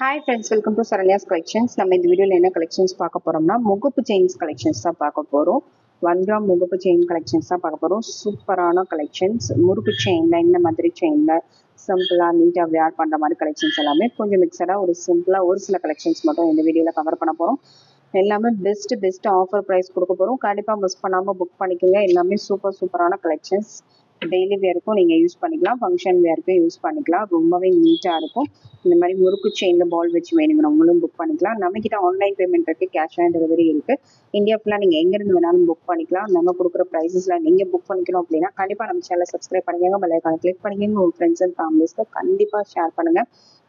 Hi friends, welcome to Saranya's Collections. நம்ம இந்த வீடியோல என்ன கலெக்ஷன்ஸ் பார்க்க போறோம்னா முகப்பு செயின்ஸ் கலெக்ஷன்ஸ் தான் பார்க்க போறோம். 1 கிராம் முகப்பு செயின் கலெக்ஷன்ஸ் தான் பார்க்க போறோம். சூப்பரான கலெக்ஷன்ஸ். முறுக்கு செயின்ல இந்த மாதிரி செயின்ல சிம்பிளா நீட்டா வியர் பண்ற மாதிரி கலெக்ஷன்ஸ் எல்லாமே கொஞ்சம் மிக்சடா ஒரு சிம்பிளா ஒரு சில கலெக்ஷன்ஸ் மட்டும் இந்த வீடியோல கவர் பண்ண போறோம். எல்லாமே பெஸ்ட் ஆஃபர் பிரைஸ் கொடுக்க போறோம். கண்டிப்பா மிஸ் பண்ணாம புக் பண்ணிக்கோங்க. எல்லாமே சூப்பரான கலெக்ஷன்ஸ். டெய்லி வேருக்கும் நீங்க யூஸ் பண்ணிக்கலாம், ஃபங்க்ஷன் வேருக்கும் யூஸ் பண்ணிக்கலாம். ரொம்பவே நீட்டா இருக்கும். இந்த மாதிரி முறுக்கு செயின்ல பால் வச்சு வேணுங்கிறவங்களும் புக் பண்ணிக்கலாம். நம்ம கிட்ட ஆன்லைன் பேமெண்ட் இருக்கு, கேஷ் ஆன் டெலிவரி இருக்கு. இந்தியா ஃபுல்லா நீங்க எங்க இருந்து வேணாலும் புக் பண்ணிக்கலாம். நம்ம கொடுக்குற பிரைசஸ்ல நீங்க புக் பண்ணிக்கணும் அப்படின்னா கண்டிப்பா நம்ம சேனலை சப்ஸ்கிரைப் பண்ணிக்கோங்க, பெல் ஐகானை கிளிக் பண்ணிக்கோங்க. உங்க ஃப்ரெண்ட்ஸ் அண்ட் ஃபேமிலிஸ்க்கு கண்டிப்பா ஷேர் பண்ணுங்க.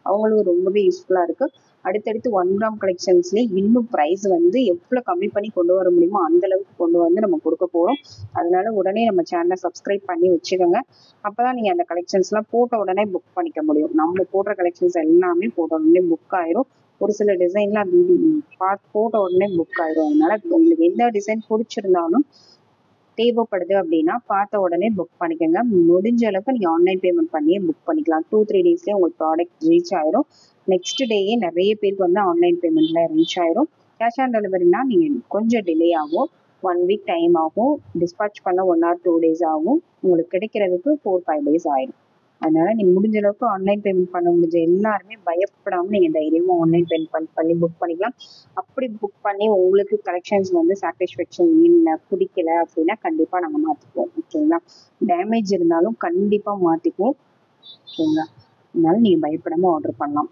அவங்களுக்கு ரொம்பவே யூஸ்ஃபுல்லா இருக்கு. அடுத்தடுத்து 1 கிராம் கலெக்ஷன்ஸ்லேயே இன்னும் ப்ரைஸ் வந்து எவ்வளோ கம்மி பண்ணி கொண்டு வர முடியுமோ அந்த அளவுக்கு கொண்டு வந்து நம்ம கொடுக்க போகிறோம். அதனால உடனே நம்ம சேனலை சப்ஸ்கிரைப் பண்ணி வச்சுக்கோங்க. அப்போதான் நீங்கள் அந்த கலெக்ஷன்ஸ்லாம் போட்ட உடனே புக் பண்ணிக்க முடியும். நம்ம போடுற கலெக்ஷன்ஸ் எல்லாமே போட்ட உடனே புக் ஆயிரும். ஒரு சில டிசைன்லாம் போட்ட உடனே புக் ஆயிரும். அதனால உங்களுக்கு எந்த டிசைன் பிடிச்சிருந்தாலும் தேவைப்படுது அப்படின்னா பார்த்த உடனே புக் பண்ணிக்கோங்க. முடிஞ்ச அளவுக்கு நீங்கள் ஆன்லைன் பேமெண்ட் பண்ணியே புக் பண்ணிக்கலாம். 2-3 டேஸ்லேயே உங்களுக்கு ப்ராடக்ட் ரீச் ஆயிரும். நெக்ஸ்ட் டேயே நிறைய பேருக்கு வந்து ஆன்லைன் பேமெண்ட்ல ரீச் ஆயிரும். கேஷ் ஆன் டெலிவரினா நீங்கள் கொஞ்சம் டிலே ஆகும், 1 வீக் டைம் ஆகும். டிஸ்பேச் பண்ண 1 or 2 days ஆகும். உங்களுக்கு கிடைக்கிறதுக்கு 4-5 days ஆயிடும். அதனால நீங்க முடிஞ்ச அளவுக்கு ஆன்லைன் பேமெண்ட் பண்ண முடிஞ்ச எல்லாருமே பயப்படாம நீங்க தைரியமா ஆன்லைன் பேமெண்ட் பண்ணி புக் பண்ணிக்கலாம். அப்படி புக் பண்ணி உங்களுக்கு கலெக்ஷன்ஸ் வந்து சாட்டிஸ்ஃபேக்ஷன் இல்லை, பிடிக்கல அப்படின்னா கண்டிப்பா நாங்க மாத்திக்குவோம். ஓகேங்களா? டேமேஜ் இருந்தாலும் கண்டிப்பா மாத்திக்குவோம். ஓகேங்களா? அதனால நீங்க பயப்படாம ஆர்டர் பண்ணலாம்.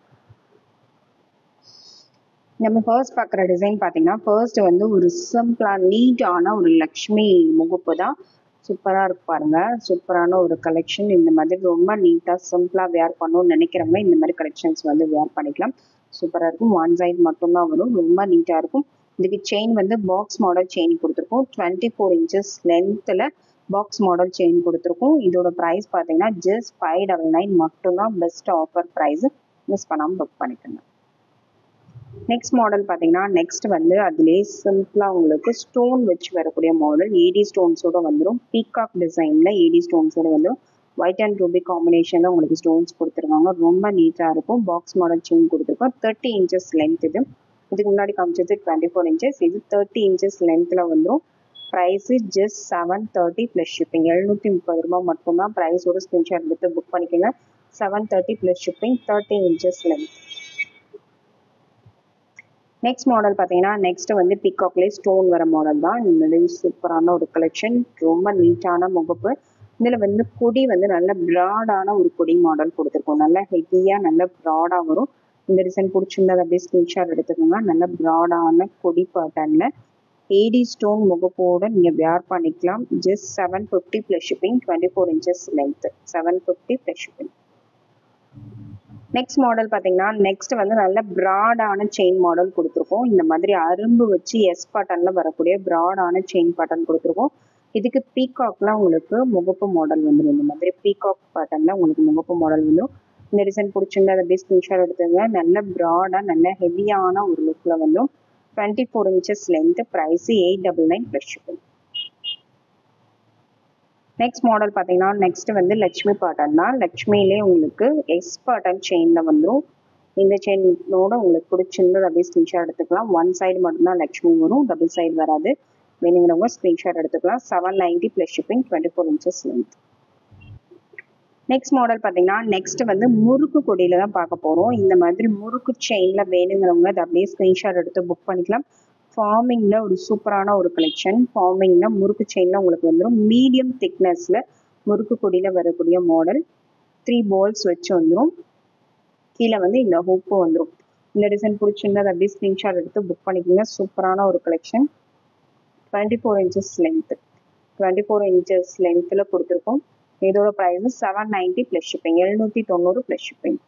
நம்ம ஃபர்ஸ்ட் பார்க்குற டிசைன் பார்த்தீங்கன்னா ஃபர்ஸ்ட் வந்து ஒரு சிம்பிளா நீட்டான ஒரு லக்ஷ்மி முகப்பு தான். சூப்பராக இருக்கு பாருங்க. சூப்பரான ஒரு கலெக்ஷன். இந்த மாதிரி ரொம்ப நீட்டாக சிம்பிளாக வேர் பண்ணணும்னு நினைக்கிறவங்க இந்த மாதிரி கலெக்ஷன்ஸ் வந்து வேர் பண்ணிக்கலாம். சூப்பராக இருக்கும். 1 சைடு மட்டும்தான் வரும். ரொம்ப நீட்டாக இருக்கும். இதுக்கு செயின் வந்து பாக்ஸ் மாடல் செயின் கொடுத்துருக்கோம். 24 inches லென்த்தில் பாக்ஸ் மாடல் செயின் கொடுத்துருக்கோம். இதோட ப்ரைஸ் பார்த்தீங்கன்னா ஜஸ்ட் 599 மட்டும்தான். Best offer price. மிஸ் பண்ணாமல் புக் பண்ணிக்கோங்க. நெக்ஸ்ட் மாடல் பார்த்தீங்கன்னா நெக்ஸ்ட் வந்து அதுலேயே சிம்பிளாக உங்களுக்கு ஸ்டோன் வச்சு வரக்கூடிய மாடல். ஏடி ஸ்டோன்ஸோட வந்துடும். பீகாக் டிசைனில் ஏடி ஸ்டோன்ஸோட வந்துடும். ஒயிட் அண்ட் ரூபி காம்பினேஷனில் உங்களுக்கு ஸ்டோன்ஸ் கொடுத்துருக்காங்க. ரொம்ப நீட்டாக இருக்கும். பாக்ஸ் மாடல் செயின் கொடுத்துருக்கோம். 30 inches லென்த் இது. இதுக்கு முன்னாடி காமிச்சது 24 inches. இது 30 inches லென்த்தில் வந்துடும். Price just 730 plus shipping. 730 ரூபாய் மட்டும்தான். ப்ரைஸோட ஸ்க்ரீன்ஷாட் எடுத்து புக் பண்ணிக்கோங்க. 730 plus shipping. 30 inches length. Next model பார்த்தீங்கன்னா நெக்ஸ்ட் வந்து பீகாக்லேயே ஸ்டோன் வர மாடல் தான். இந்த சூப்பரான ஒரு கலெக்ஷன். ரொம்ப நீட்டான முகப்பு. இதில் வந்து கொடி வந்து நல்ல ப்ராடான ஒரு கொடி மாடல் கொடுத்துருக்கோம். நல்லா ஹெவியாக நல்ல ப்ராடாக வரும். இந்த டிசைன் பிடிச்சிருந்தா அப்படியே ஸ்க்ரீன்ஷாட் எடுத்துக்கோங்க. நல்ல ப்ராடான கொடி பேட்டர்னில் ஏடி ஸ்டோன் முகப்போடு நீங்கள் வேர் பண்ணிக்கலாம். Just 750 plus shipping. 24 inches length. 750 plus shipping. Next model பார்த்தீங்கன்னா நெக்ஸ்ட் வந்து நல்ல ப்ராடான செயின் மாடல் கொடுத்துருக்கோம். இந்த மாதிரி அரும்பு வச்சு எஸ் பேட்டர்ன்ல வரக்கூடிய ப்ராடான செயின் பேட்டர்ன் கொடுத்துருக்கோம். இதுக்கு பீகாக்லாம் உங்களுக்கு முகப்பு மாடல் வந்துடும். இந்த மாதிரி பீகாக் பேட்டர்ன்ல உங்களுக்கு முகப்பு மாடல் வந்துடும். இந்த டிசைன் பிடிச்சிருந்தா அதை அப்படியே ஸ்க்ரீன்ஷாட் எடுத்துங்க. நல்ல ப்ராடாக நல்ல ஹெவியான ஒரு லுக்கில் வந்துடும். 24 inches length. Price 899 plus shipping. Next model பார்த்தீங்கன்னா நெக்ஸ்ட் வந்து லக்ஷ்மி பேட்டர்ன் தான். லக்ஷ்மியிலே உங்களுக்கு எஸ் பேட்டர்ன் செயினில் வந்துடும். இந்த செயினோட உங்களுக்கு பிடிச்சிருந்தது அப்படியே ஸ்க்ரீன்ஷாட் எடுத்துக்கலாம். 1 சைடு மட்டும்தான் லக்ஷ்மி வரும், டபுள் சைடு வராது. வேணுங்கிறவங்க ஸ்க்ரீன்ஷாட் எடுத்துக்கலாம். 790 plus shipping. 24 inches length. Next model பார்த்தீங்கன்னா நெக்ஸ்ட் வந்து முறுக்கு கொடியில தான் பார்க்க போகிறோம். இந்த மாதிரி முறுக்கு செயினில் வேணுங்கிறவங்க அதை அப்படியே ஸ்க்ரீன்ஷாட் எடுத்து புக் பண்ணிக்கலாம். ஃபார்மிங்கில் ஒரு சூப்பரான ஒரு கலெக்ஷன். ஃபார்மிங்கில் முறுக்கு செயினில் உங்களுக்கு வந்துடும். மீடியம் திக்னஸில் முறுக்கு கொடியில் வரக்கூடிய மாடல். 3 balls வச்சு வந்துடும். கீழே வந்து இந்த ஹூப்பு வந்துடும். இந்த டிசைன் பிடிச்சிருந்தா அதை அப்படியே ஸ்க்ரீன்ஷாட் எடுத்து புக் பண்ணிக்கோங்க. சூப்பரான ஒரு கலெக்ஷன். 24 inches length. 24 inches லென்த்தில் கொடுத்துருக்கோம். இதோட price 790 plus shipping. 790 plus shipping.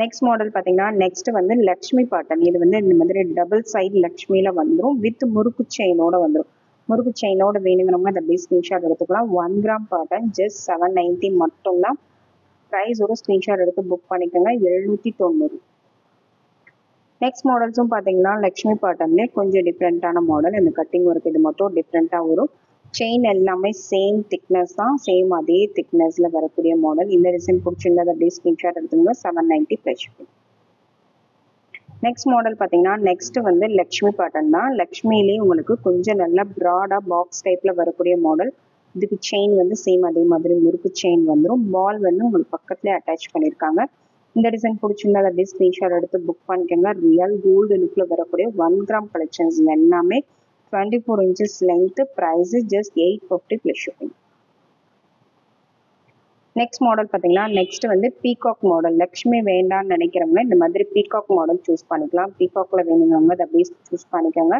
Next model பார்த்தீங்கன்னா நெக்ஸ்ட் வந்து லக்ஷ்மி பேட்டர்ன். இது வந்து இந்த மாதிரி டபுள் சைடு லக்ஷ்மியில் வந்துடும். வித் முறுக்கு செயினோட வந்துடும். முறுக்கு செயினோட வேணுங்கிறவங்க அதை அப்படியே ஸ்க்ரீன்ஷாட் எடுத்துக்கலாம். 1 கிராம் பேட்டர்ன். ஜஸ்ட் 790 மட்டும்தான். ப்ரைஸோட ஸ்க்ரீன்ஷாட் எடுத்து புக் பண்ணிக்கோங்க. 790. நெக்ஸ்ட் மாடல்ஸும் பார்த்தீங்கன்னா லக்ஷ்மி பேட்டர்ன்லேயே கொஞ்சம் டிஃப்ரெண்ட்டான மாடல். இந்த கட்டிங் ஒர்க் இது மட்டும் டிஃப்ரெண்ட்டாக வரும். செயின் எல்லாமே சேம் திக்னஸ் தான், சேம் அதே திக்னஸ்ல வரக்கூடிய மாடல். இந்த டிசைன் பிடிச்சிருந்தா அப்படியே ஸ்கிரீன்ஷாட் எடுத்துங்க. 790 ப்ளஸ் ஷிப்பிங். நெக்ஸ்ட் மாடல் பார்த்தீங்கன்னா நெக்ஸ்ட் வந்து லக்ஷ்மி பேட்டர்ன் தான். லக்ஷ்மிலேயே உங்களுக்கு கொஞ்சம் நல்லா ப்ராடாக பாக்ஸ் டைப்பில் வரக்கூடிய மாடல். இதுக்கு செயின் வந்து சேம் அதே மாதிரி முறுக்கு செயின் வந்துடும். பால் வந்து உங்களுக்கு பக்கத்துலேயே அட்டாச் பண்ணியிருக்காங்க. இந்த டிசைன் பிடிச்சிருந்தா அப்படியே ஸ்க்ரீன்ஷாட் எடுத்து புக் பண்ணிக்கோங்க. ரியல் கோல்டு லுக்கில் வரக்கூடிய 1 கிராம் கலெக்ஷன்ஸ் எல்லாமே 24 inches length. Price just 850 plus shipping. Next model பார்த்தீங்கன்னா நெக்ஸ்ட் வந்து பீகாக் மாடல். லக்ஷ்மி வேண்டாம்னு நினைக்கிறவங்க இந்த மாதிரி பீகாக் மாடல் சூஸ் பண்ணிக்கலாம். பீகாக்ல வேணுங்கிறவங்க அதை அப்படியே சூஸ் பண்ணிக்கோங்க.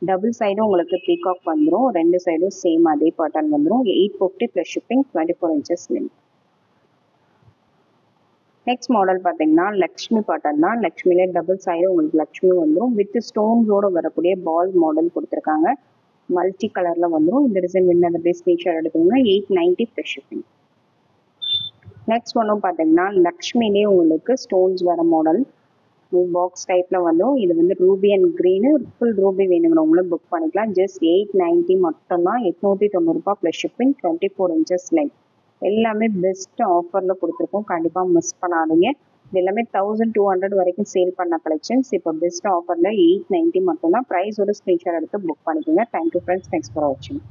டபுள் சைடும் உங்களுக்கு பீகாக் வந்துடும். 2 சைடும் சேம் அதே பேட்டர்ன் வந்துடும். 850 plus shipping. 24 inches length. Next model பார்த்தீங்கன்னா லக்ஷ்மி பேட்டர்ன் தான். லக்ஷ்மியில டபுள் சைடும் உங்களுக்கு லக்ஷ்மி வந்துடும். வித் ஸ்டோன்ஸோட வரக்கூடிய பால் மாடல் கொடுத்துருக்காங்க. மல்டி கலர்ல வந்துடும். இந்த டிசைன் வேணும் அப்படியே ஸ்க்ரீன்ஷாட் எடுத்துக்கோங்க. 890 ப்ளஸ் ஷிப்பிங். நெக்ஸ்ட் ஒன்றும் பார்த்தீங்கன்னா லக்ஷ்மிலே உங்களுக்கு ஸ்டோன்ஸ் வர மாடல் பாக்ஸ் டைப்ல வந்துடும். இது வந்து ruby and green. Full ruby வேணுங்கிறவங்களும் புக் பண்ணிக்கலாம். ஜஸ்ட் 890 மட்டும்தான். 890 ப்ளஸ் ஷிப்பிங். 24 inches length. எல்லாமே பெஸ்ட் ஆஃபர்ல கொடுத்துருக்கோம். கண்டிப்பாக மிஸ் பண்ணாதீங்க. இது எல்லாமே 1200 வரைக்கும் சேல் பண்ண கலெக்ஷன்ஸ். இப்போ பெஸ்ட் ஆஃபர்ல 890 மட்டும்தான். ப்ரைஸோட ஸ்க்ரீன்ஷாட் எடுத்து புக் பண்ணிக்கோங்க. Thank you friends. தேங்க்ஸ் ஃபார் வாட்சிங்.